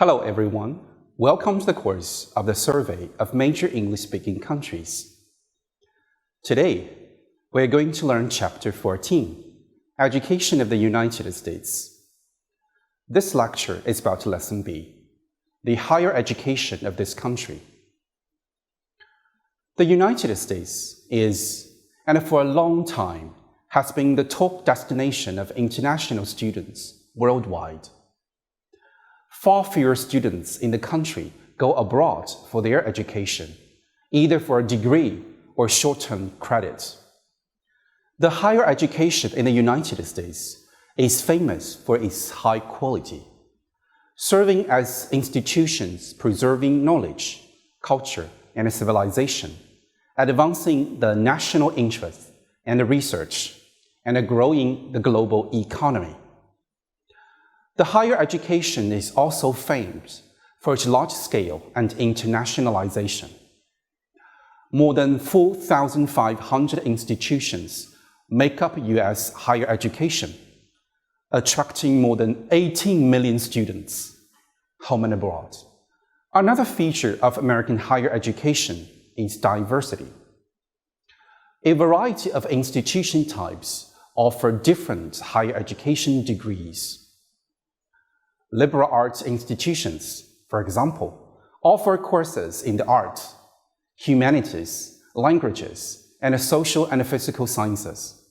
Hello everyone, welcome to the course of the Survey of Major English-Speaking Countries. Today, we are going to learn Chapter 14, Education of the United States. This lecture is about Lesson B, the higher education of this country. The United States is, and for a long time, has been the top destination of international students worldwide. Far fewer students in the country go abroad for their education, either for a degree or short-term credit. The higher education in the United States is famous for its high quality, serving as institutions preserving knowledge, culture, and civilization, advancing the national interest and research, and growing the global economy. The higher education is also famed for its large scale and internationalization. More than 4,500 institutions make up U.S. higher education, attracting more than 18 million students, home and abroad. Another feature of American higher education is diversity. A variety of institution types offer different higher education degrees. Liberal arts institutions, for example, offer courses in the arts, humanities, languages, and social and physical sciences.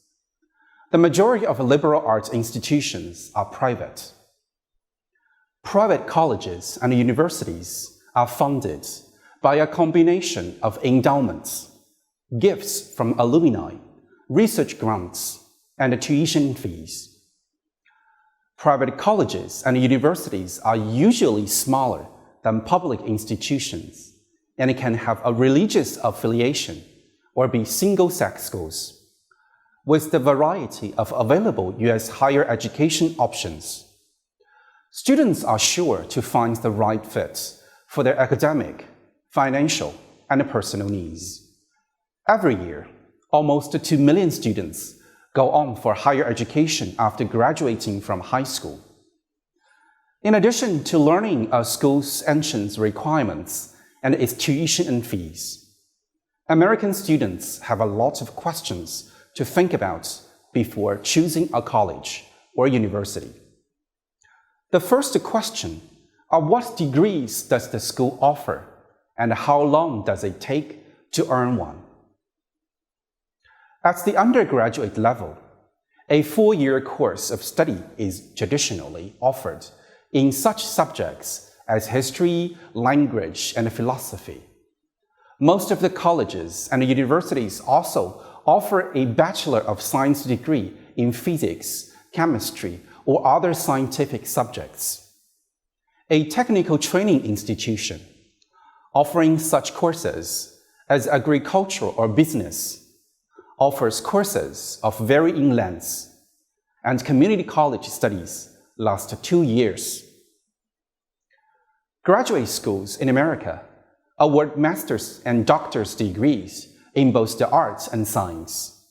The majority of liberal arts institutions are private. Private colleges and universities are funded by a combination of endowments, gifts from alumni, research grants, and tuition fees. Private colleges and universities are usually smaller than public institutions and can have a religious affiliation or be single-sex schools. With the variety of available U.S. higher education options, students are sure to find the right fit for their academic, financial, and personal needs. Every year, almost 2 million students go on for higher education after graduating from high school. In addition to learning a school's entrance requirements and its tuition and fees, American students have a lot of questions to think about before choosing a college or university. The first question are what degrees does the school offer and how long does it take to earn one? At the undergraduate level, a 4-year course of study is traditionally offered in such subjects as history, language, and philosophy. Most of the colleges and universities also offer a Bachelor of Science degree in physics, chemistry, or other scientific subjects. A technical training institution offering such courses as agriculture or business offers courses of varying lengths, and community college studies last 2 years. Graduate schools in America award master's and doctor's degrees in both the arts and science.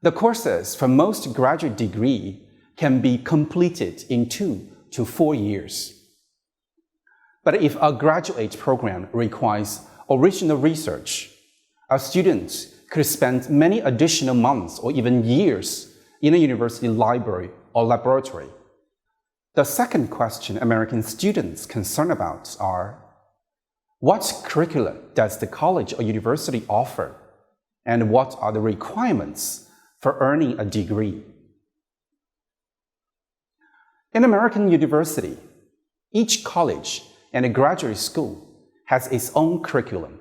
The courses for most graduate degree can be completed in 2 to 4 years. But if a graduate program requires original research, a student could spend many additional months or even years in a university library or laboratory. The second question American students concerned about are, what curricula does the college or university offer, and what are the requirements for earning a degree? In American university, each college and graduate school has its own curriculum.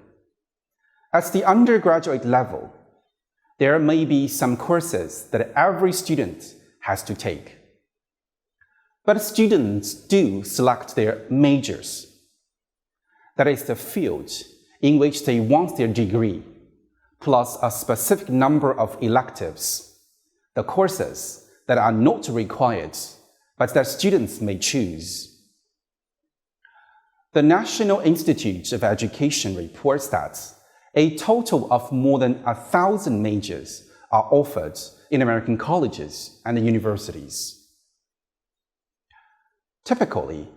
At the undergraduate level, there may be some courses that every student has to take. But students do select their majors. That is the field in which they want their degree, plus a specific number of electives, the courses that are not required, but that students may choose. The National Institute of Education reports that a total of more than 1,000 majors are offered in American colleges and universities. Typically,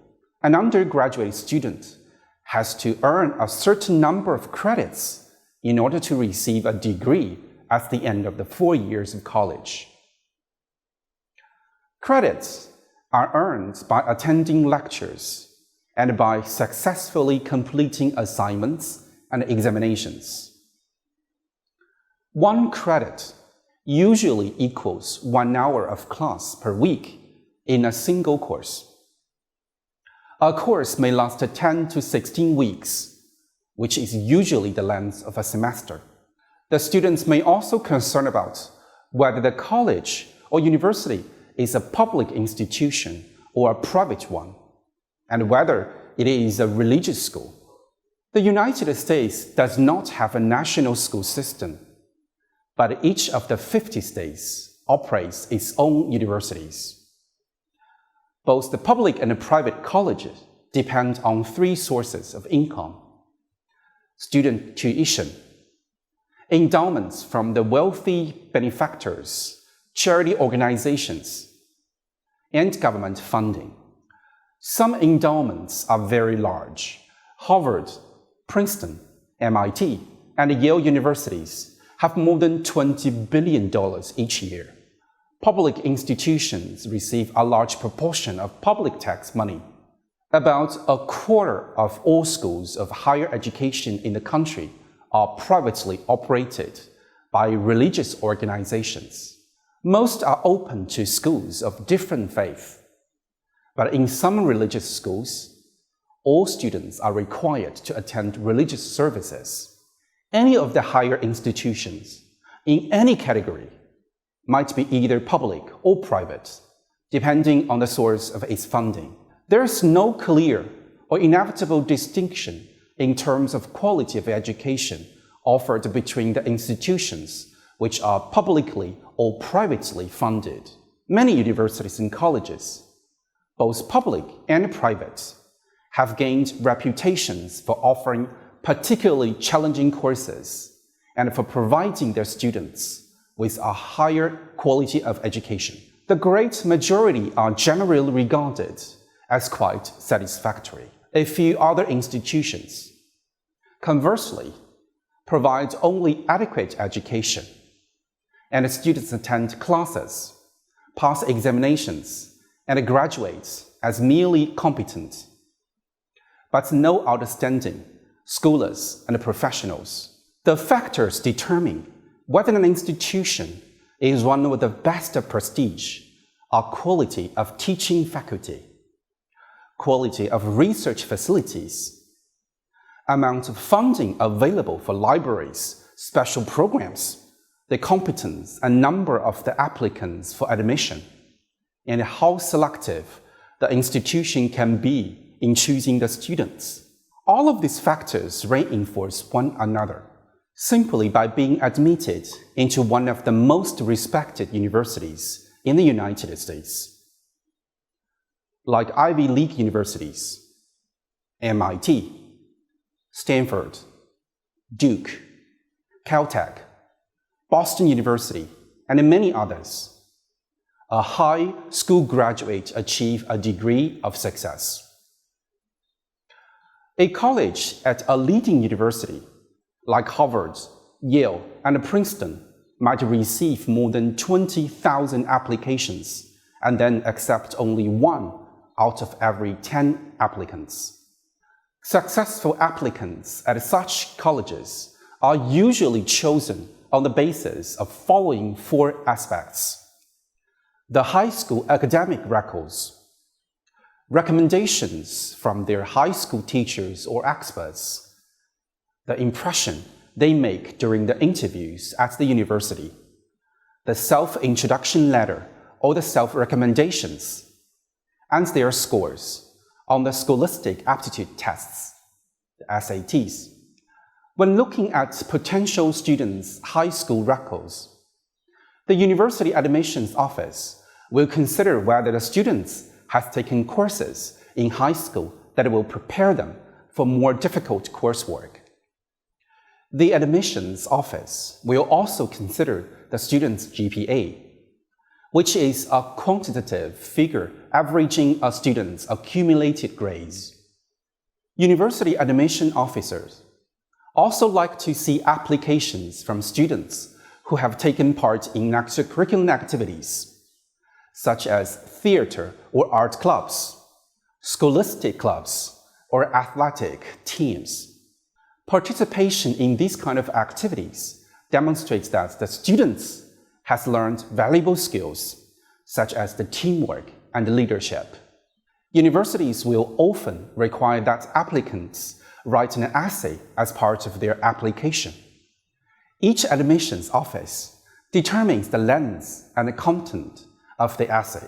An undergraduate student has to earn a certain number of credits in order to receive a degree at the end of the 4 years of college. Credits are earned by attending lectures and by successfully completing assignments and examinations. 1 credit usually equals 1 hour of class per week in a single course. A course may last 10 to 16 weeks, which is usually the length of a semester. The students may also concern about whether the college or university is a public institution or a private one, and whether it is a religious school. The United States does not have a national school system, but each of the 50 states operates its own universities. Both the public and the private colleges depend on 3 sources of income: student tuition, endowments from the wealthy benefactors, charity organizations, and government funding. Some endowments are very large. Harvard, Princeton, MIT, and Yale universities have more than $20 billion each year. Public institutions receive a large proportion of public tax money. About a quarter of all schools of higher education in the country are privately operated by religious organizations. Most are open to schools of different faith, but in some religious schools, all students are required to attend religious services. Any of the higher institutions, in any category, might be either public or private, depending on the source of its funding. There is no clear or inevitable distinction in terms of quality of education offered between the institutions which are publicly or privately funded. Many universities and colleges, both public and private, have gained reputations for offering particularly challenging courses and for providing their students with a higher quality of education. The great majority are generally regarded as quite satisfactory. A few other institutions, conversely, provide only adequate education, and students attend classes, pass examinations, and graduate as merely competent, but no outstanding scholars and professionals. The factors determining whether an institution is one with the best prestige are quality of teaching faculty, quality of research facilities, amount of funding available for libraries, special programs, the competence and number of the applicants for admission, and how selective the institution can be in choosing the students. All of these factors reinforce one another simply by being admitted into one of the most respected universities in the United States. Like Ivy League universities, MIT, Stanford, Duke, Caltech, Boston University, and many others, a high school graduate achieves a degree of success. A college at a leading university, like Harvard, Yale, and Princeton, might receive more than 20,000 applications and then accept only 1 out of every 10 applicants. Successful applicants at such colleges are usually chosen on the basis of following 4 aspects: the high school academic records, recommendations from their high school teachers or experts, the impression they make during the interviews at the university, the self-introduction letter or the self-recommendations, and their scores on the scholastic aptitude tests, the SATs. When looking at potential students' high school records, the University Admissions Office will consider whether the students have taken courses in high school that will prepare them for more difficult coursework. The Admissions Office will also consider the student's GPA, which is a quantitative figure averaging a student's accumulated grades. University admission officers also like to see applications from students who have taken part in extracurricular activities, such as theater or art clubs, scholastic clubs, or athletic teams. Participation in these kind of activities demonstrates that the students has learned valuable skills, such as the teamwork and leadership. Universities will often require that applicants write an essay as part of their application. Each admissions office determines the length and the content of the essay.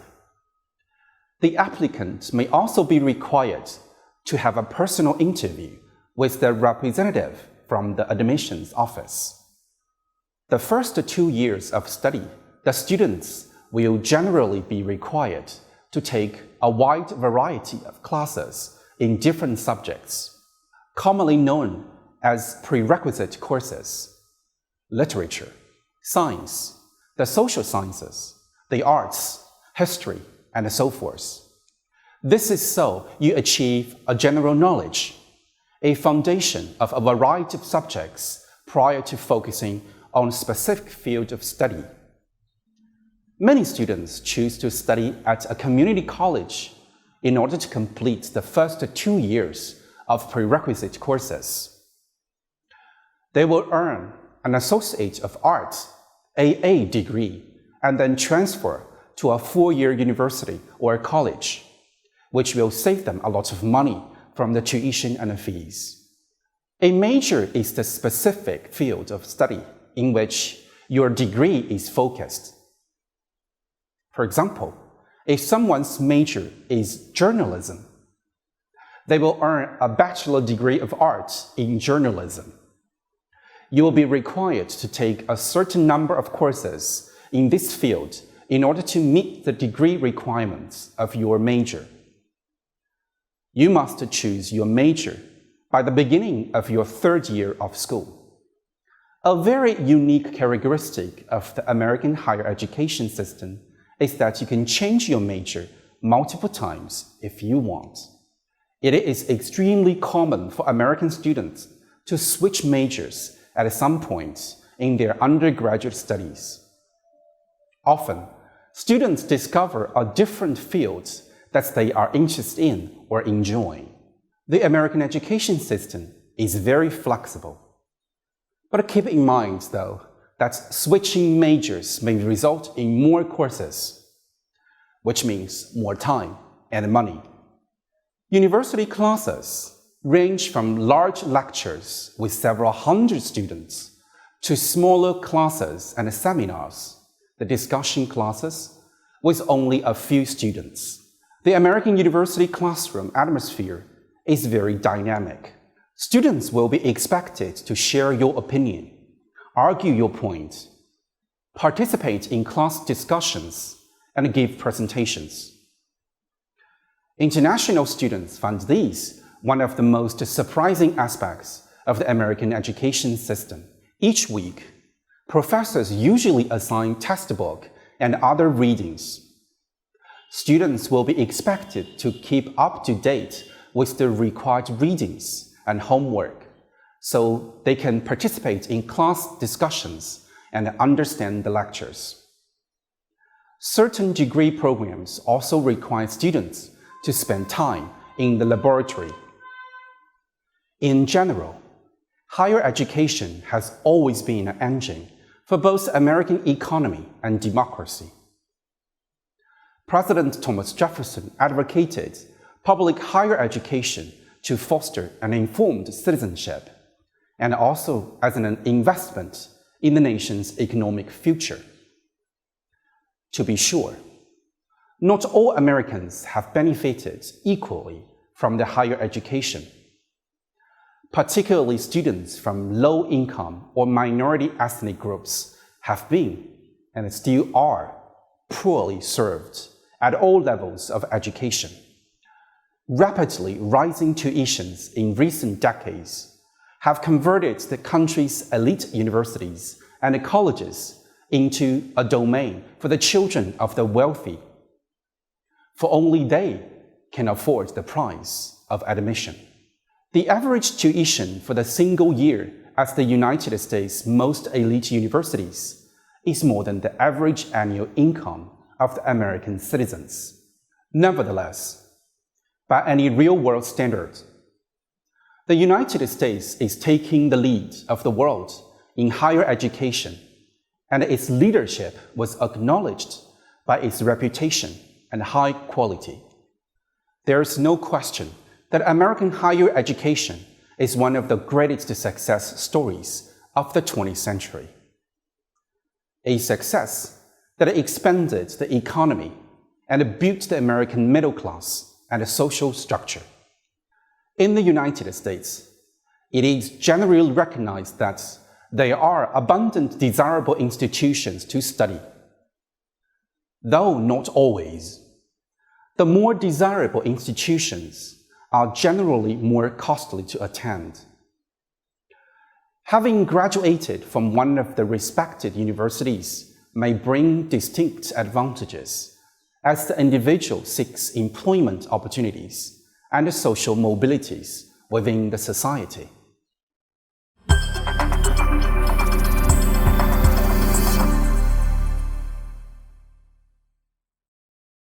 The applicant may also be required to have a personal interview with the representative from the admissions office. The first 2 years of study, the students will generally be required to take a wide variety of classes in different subjects, commonly known as prerequisite courses: literature, science, the social sciences, the arts, history, and so forth. This is so you achieve a general knowledge, a foundation of a variety of subjects prior to focusing on a specific field of study. Many students choose to study at a community college in order to complete the first 2 years of prerequisite courses. They will earn an Associate of Arts AA degree and then transfer to a 4-year university or college, which will save them a lot of money from the tuition and fees. A major is the specific field of study in which your degree is focused. For example, if someone's major is journalism, they will earn a bachelor degree of arts in journalism. You will be required to take a certain number of courses in this field in order to meet the degree requirements of your major. You must choose your major by the beginning of your 3rd year of school. A very unique characteristic of the American higher education system is that you can change your major multiple times if you want. It is extremely common for American students to switch majors at some point in their undergraduate studies. Often, students discover a different field that they are interested in or enjoy. The American education system is very flexible. But keep in mind, though, that switching majors may result in more courses, which means more time and money. University classes range from large lectures with several hundred students to smaller classes and seminars, the discussion classes, with only a few students. The American university classroom atmosphere is very dynamic. Students will be expected to share your opinion, argue your point, participate in class discussions, and give presentations. International students find these one of the most surprising aspects of the American education system. Each week, professors usually assign textbook and other readings. Students will be expected to keep up to date with the required readings and homework so they can participate in class discussions and understand the lectures. Certain degree programs also require students to spend time in the laboratory. In general, higher education has always been an engine for both the American economy and democracy. President Thomas Jefferson advocated public higher education to foster an informed citizenship and also as an investment in the nation's economic future. To be sure, not all Americans have benefited equally from the higher education. Particularly students from low-income or minority ethnic groups have been, and still are, poorly served at all levels of education. Rapidly rising tuitions in recent decades have converted the country's elite universities and colleges into a domain for the children of the wealthy. for only they can afford the price of admission. The average tuition for the single year at the United States' most elite universities is more than the average annual income of the American citizens. Nevertheless, by any real-world standard, the United States is taking the lead of the world in higher education, and its leadership was acknowledged by its reputation and high quality. There is no question that American higher education is one of the greatest success stories of the 20th century. A success that expanded the economy and built the American middle class and social structure. In the United States, it is generally recognized that there are abundant desirable institutions to study. Though not always, the more desirable institutions are generally more costly to attend. Having graduated from one of the respected universities may bring distinct advantages as the individual seeks employment opportunities and social mobilities within the society.